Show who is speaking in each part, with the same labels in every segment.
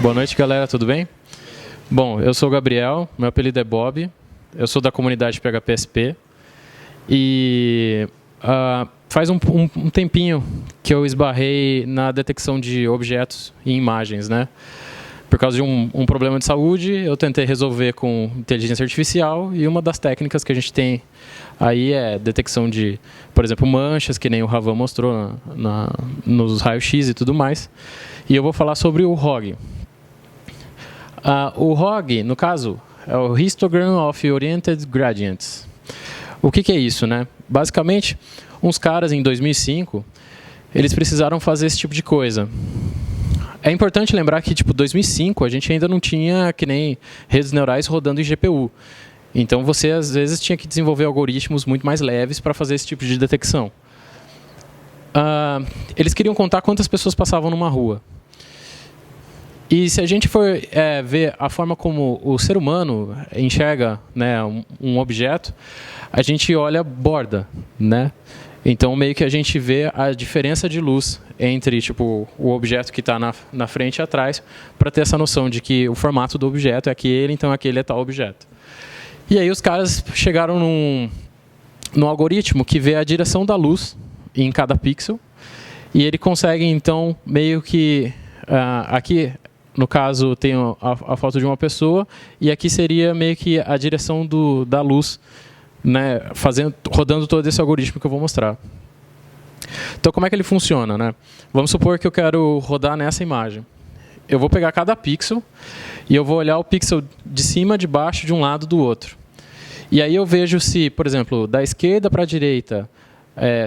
Speaker 1: Boa noite, galera, tudo bem? Bom, eu sou o Gabriel, meu apelido é Bob, eu sou da comunidade PHPSP e faz um tempinho que eu esbarrei na detecção de objetos e imagens, né? Por causa de um problema de saúde, eu tentei resolver com inteligência artificial e uma das técnicas que a gente tem aí é detecção de, por exemplo, manchas, que nem o Ravan mostrou nos raios-x e tudo mais. E eu vou falar sobre o ROG. O ROG, no caso, é o Histogram of Oriented Gradients. O que é isso, né? Basicamente, uns caras em 2005, eles precisaram fazer esse tipo de coisa. É importante lembrar que, tipo, 2005, a gente ainda não tinha, que nem redes neurais rodando em GPU. Então, você, às vezes, tinha que desenvolver algoritmos muito mais leves para fazer esse tipo de detecção. Eles queriam contar quantas pessoas passavam numa rua. E se a gente for ver a forma como o ser humano enxerga, né, um objeto, a gente olha borda, né? Então, meio que a gente vê a diferença de luz entre tipo, o objeto que está na frente e atrás, para ter essa noção de que o formato do objeto é aquele, então aquele é tal objeto. E aí os caras chegaram num algoritmo que vê a direção da luz em cada pixel, e ele consegue, então, meio que... aqui, no caso, tem a foto de uma pessoa, e aqui seria meio que a direção da luz, né, rodando todo esse algoritmo que eu vou mostrar. Então, como é que ele funciona, né? Vamos supor que eu quero rodar nessa imagem. Eu vou pegar cada pixel e eu vou olhar o pixel de cima, de baixo, de um lado, do outro. E aí eu vejo se, por exemplo, da esquerda para a direita,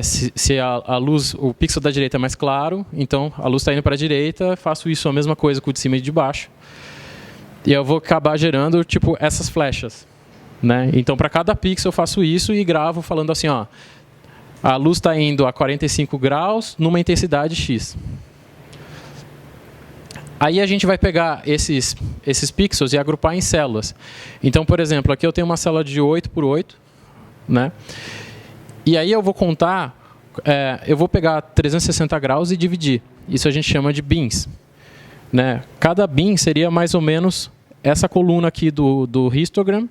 Speaker 1: se a luz, o pixel da direita é mais claro, então a luz está indo para a direita, faço isso a mesma coisa com o de cima e de baixo. E eu vou acabar gerando tipo essas flechas, né? Então, para cada pixel eu faço isso e gravo falando assim, ó, a luz está indo a 45 graus numa intensidade X. Aí a gente vai pegar esses pixels e agrupar em células. Então, por exemplo, aqui eu tenho uma célula de 8 por 8, né? E aí eu vou contar, eu vou pegar 360 graus e dividir. Isso a gente chama de bins, né? Cada bin seria mais ou menos essa coluna aqui do histogram.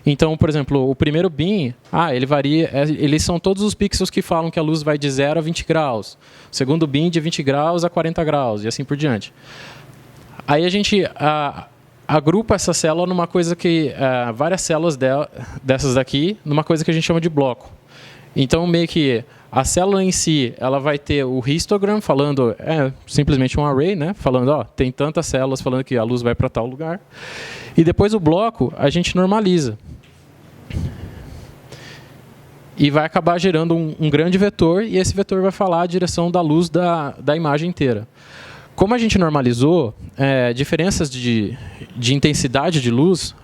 Speaker 1: Então, por exemplo, o primeiro bin, ele varia, eles são todos os pixels que falam que a luz vai de 0 a 20 graus. O segundo bin de 20 graus a 40 graus, e assim por diante. Aí a gente agrupa essa célula numa coisa que... várias células dessas daqui, numa coisa que a gente chama de bloco. Então, meio que a célula em si, ela vai ter o histogram falando... simplesmente um array, né? Falando, ó, tem tantas células falando que a luz vai para tal lugar. E depois o bloco, a gente normaliza. E vai acabar gerando um grande vetor, e esse vetor vai falar a direção da luz da imagem inteira. Como a gente normalizou, diferenças de intensidade de luz,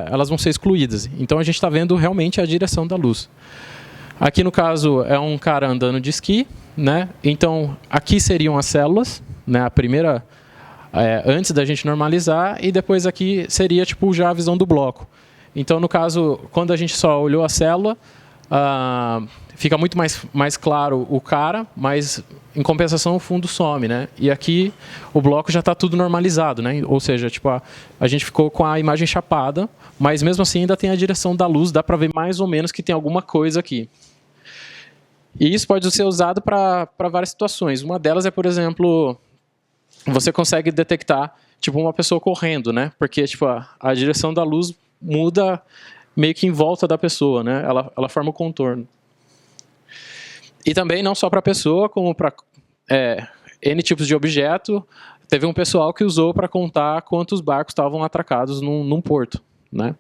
Speaker 1: elas vão ser excluídas. Então, a gente está vendo realmente a direção da luz. Aqui, no caso, é um cara andando de esqui, né? Então, aqui seriam as células, né? A primeira, antes da gente normalizar, e depois aqui seria tipo, já a visão do bloco. Então, no caso, quando a gente só olhou a célula, fica muito mais claro o cara, mas, em compensação, o fundo some, né? E aqui, o bloco já está tudo normalizado, né? Ou seja, tipo, a gente ficou com a imagem chapada, mas, mesmo assim, ainda tem a direção da luz, dá para ver mais ou menos que tem alguma coisa aqui. E isso pode ser usado para várias situações. Uma delas é, por exemplo, você consegue detectar tipo, uma pessoa correndo, né? Porque tipo, a direção da luz muda meio que em volta da pessoa, né? Ela forma o contorno. E também não só para a pessoa, como para N tipos de objeto. Teve um pessoal que usou para contar quantos barcos estavam atracados num porto, né?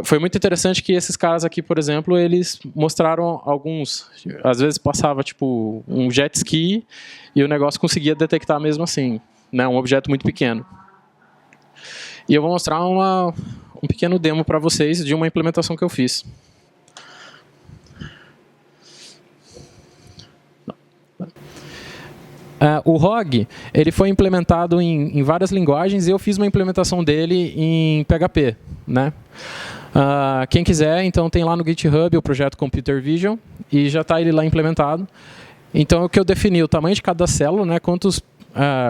Speaker 1: Foi muito interessante que esses caras aqui, por exemplo, eles mostraram alguns... Às vezes passava tipo um jet ski e o negócio conseguia detectar mesmo assim, né? Um objeto muito pequeno. E eu vou mostrar um pequeno demo para vocês de uma implementação que eu fiz. O ROG ele foi implementado em várias linguagens e eu fiz uma implementação dele em PHP, né? Quem quiser, então tem lá no GitHub o projeto Computer Vision e já está ele lá implementado. Então o que eu defini, o tamanho de cada célula, né? Quantos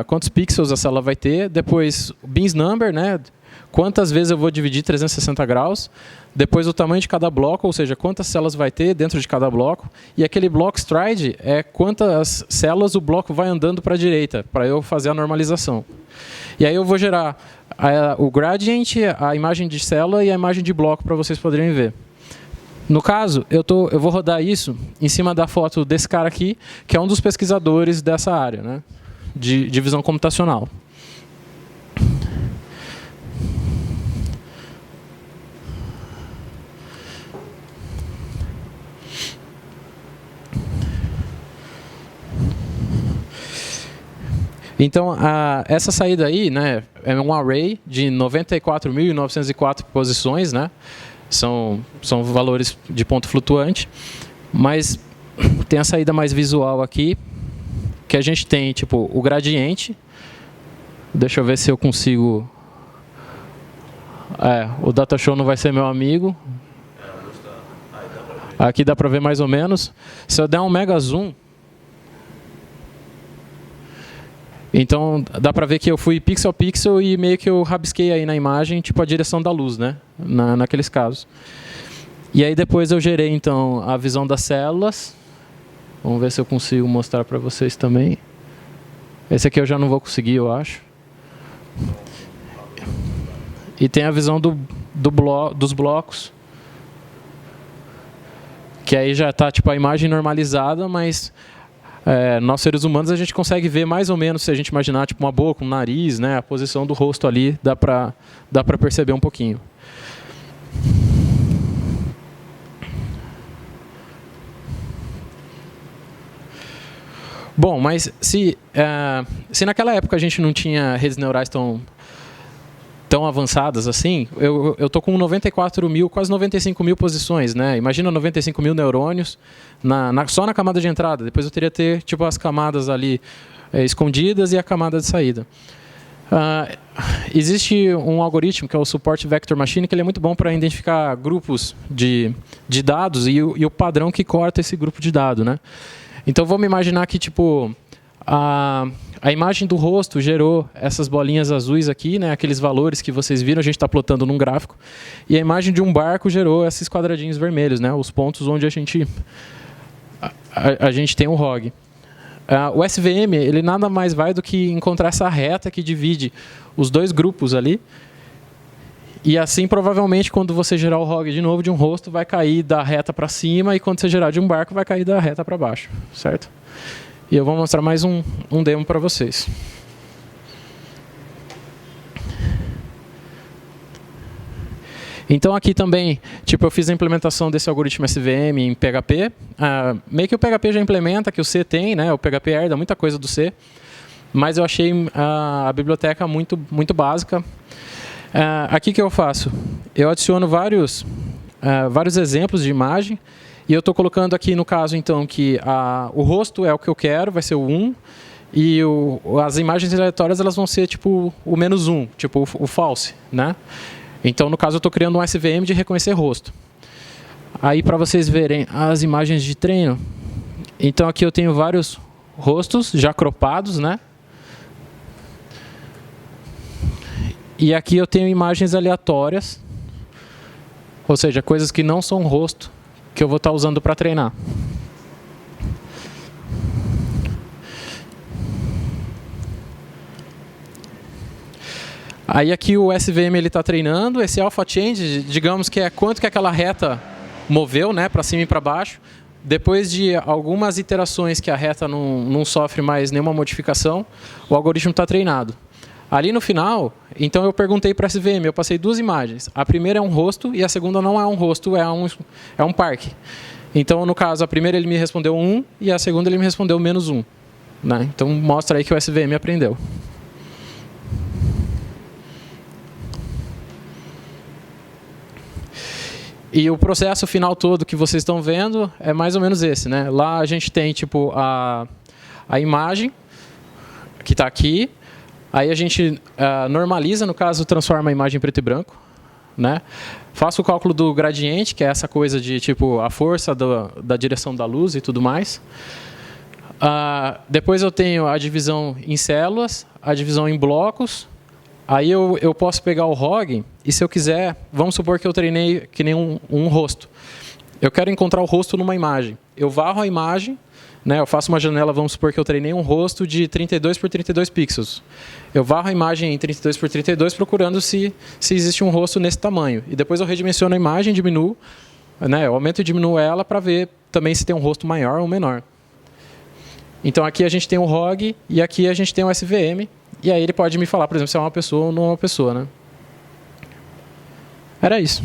Speaker 1: quantos pixels a célula vai ter, depois o bins number, né? Quantas vezes eu vou dividir 360 graus, depois o tamanho de cada bloco, ou seja, quantas células vai ter dentro de cada bloco, e aquele block stride é quantas células o bloco vai andando para a direita, para eu fazer a normalização. E aí eu vou gerar o gradient, a imagem de célula e a imagem de bloco para vocês poderem ver. No caso, eu vou rodar isso em cima da foto desse cara aqui, que é um dos pesquisadores dessa área, né, de visão computacional. Então, essa saída aí, né, é um array de 94.904 posições, né? São valores de ponto flutuante, mas tem a saída mais visual aqui, que a gente tem tipo o gradiente. Deixa eu ver se eu consigo. O Datashow não vai ser meu amigo. Aqui dá para ver mais ou menos. Se eu der um mega zoom, então dá para ver que eu fui pixel a pixel e meio que eu rabisquei aí na imagem tipo a direção da luz, né? Naqueles casos. E aí depois eu gerei então a visão das células. Vamos ver se eu consigo mostrar para vocês também. Esse aqui eu já não vou conseguir, eu acho. E tem a visão dos blocos, que aí já está tipo a imagem normalizada, mas nós seres humanos a gente consegue ver mais ou menos, se a gente imaginar tipo uma boca, um nariz, né, a posição do rosto ali, dá para perceber um pouquinho. Bom, mas se naquela época a gente não tinha redes neurais tão avançadas assim, eu estou com 94 mil, quase 95 mil posições, né? Imagina 95 mil neurônios só na camada de entrada. Depois eu teria que ter tipo, as camadas ali escondidas e a camada de saída. Existe um algoritmo que é o Support Vector Machine, que ele é muito bom para identificar grupos de dados e o padrão que corta esse grupo de dados, né? Então vamos imaginar que tipo a imagem do rosto gerou essas bolinhas azuis aqui, né, aqueles valores que vocês viram, a gente está plotando num gráfico, e a imagem de um barco gerou esses quadradinhos vermelhos, né, os pontos onde a gente tem o ROG. O SVM ele nada mais vai do que encontrar essa reta que divide os dois grupos ali, e assim provavelmente quando você gerar o ROG de novo de um rosto vai cair da reta para cima, e quando você gerar de um barco vai cair da reta para baixo, certo? E eu vou mostrar mais um demo para vocês. Então aqui também, tipo, eu fiz a implementação desse algoritmo SVM em PHP. Meio que o PHP já implementa, que o C tem, né? O PHP herda muita coisa do C. Mas eu achei a biblioteca muito, muito básica. Aqui que eu faço? Eu adiciono vários exemplos de imagem. E eu estou colocando aqui, no caso, então, que o rosto é o que eu quero, vai ser o 1. E as imagens aleatórias elas vão ser tipo o menos 1, tipo o false, né? Então, no caso, eu estou criando um SVM de reconhecer rosto. Aí, para vocês verem as imagens de treino, então aqui eu tenho vários rostos já cropados, né? E aqui eu tenho imagens aleatórias, ou seja, coisas que não são rosto, que eu vou estar usando para treinar. Aí aqui o SVM ele está treinando, esse alpha change, digamos que é quanto que aquela reta moveu, né, para cima e para baixo. Depois de algumas iterações que a reta não sofre mais nenhuma modificação, o algoritmo está treinado. Ali no final, então eu perguntei para a SVM, eu passei duas imagens. A primeira é um rosto e a segunda não é um rosto, é um parque. Então, no caso, a primeira ele me respondeu 1 e a segunda ele me respondeu menos 1. Né? Então, mostra aí que o SVM aprendeu. E o processo final todo que vocês estão vendo é mais ou menos esse. Né? Lá a gente tem tipo, a imagem que está aqui. Aí a gente normaliza, no caso, transforma a imagem em preto e branco. Né? Faço o cálculo do gradiente, que é essa coisa de tipo, a força da direção da luz e tudo mais. Depois eu tenho a divisão em células, a divisão em blocos. Aí eu posso pegar o ROG e, se eu quiser, vamos supor que eu treinei que nem um rosto. Eu quero encontrar o rosto numa imagem. Eu varro a imagem, né, eu faço uma janela, vamos supor que eu treinei um rosto de 32 por 32 pixels. Eu varro a imagem em 32 por 32 procurando se existe um rosto nesse tamanho. E depois eu redimensiono a imagem, diminuo, né, eu aumento e diminuo ela para ver também se tem um rosto maior ou menor. Então aqui a gente tem o ROG e aqui a gente tem o SVM. E aí ele pode me falar, por exemplo, se é uma pessoa ou não é uma pessoa, né? Era isso.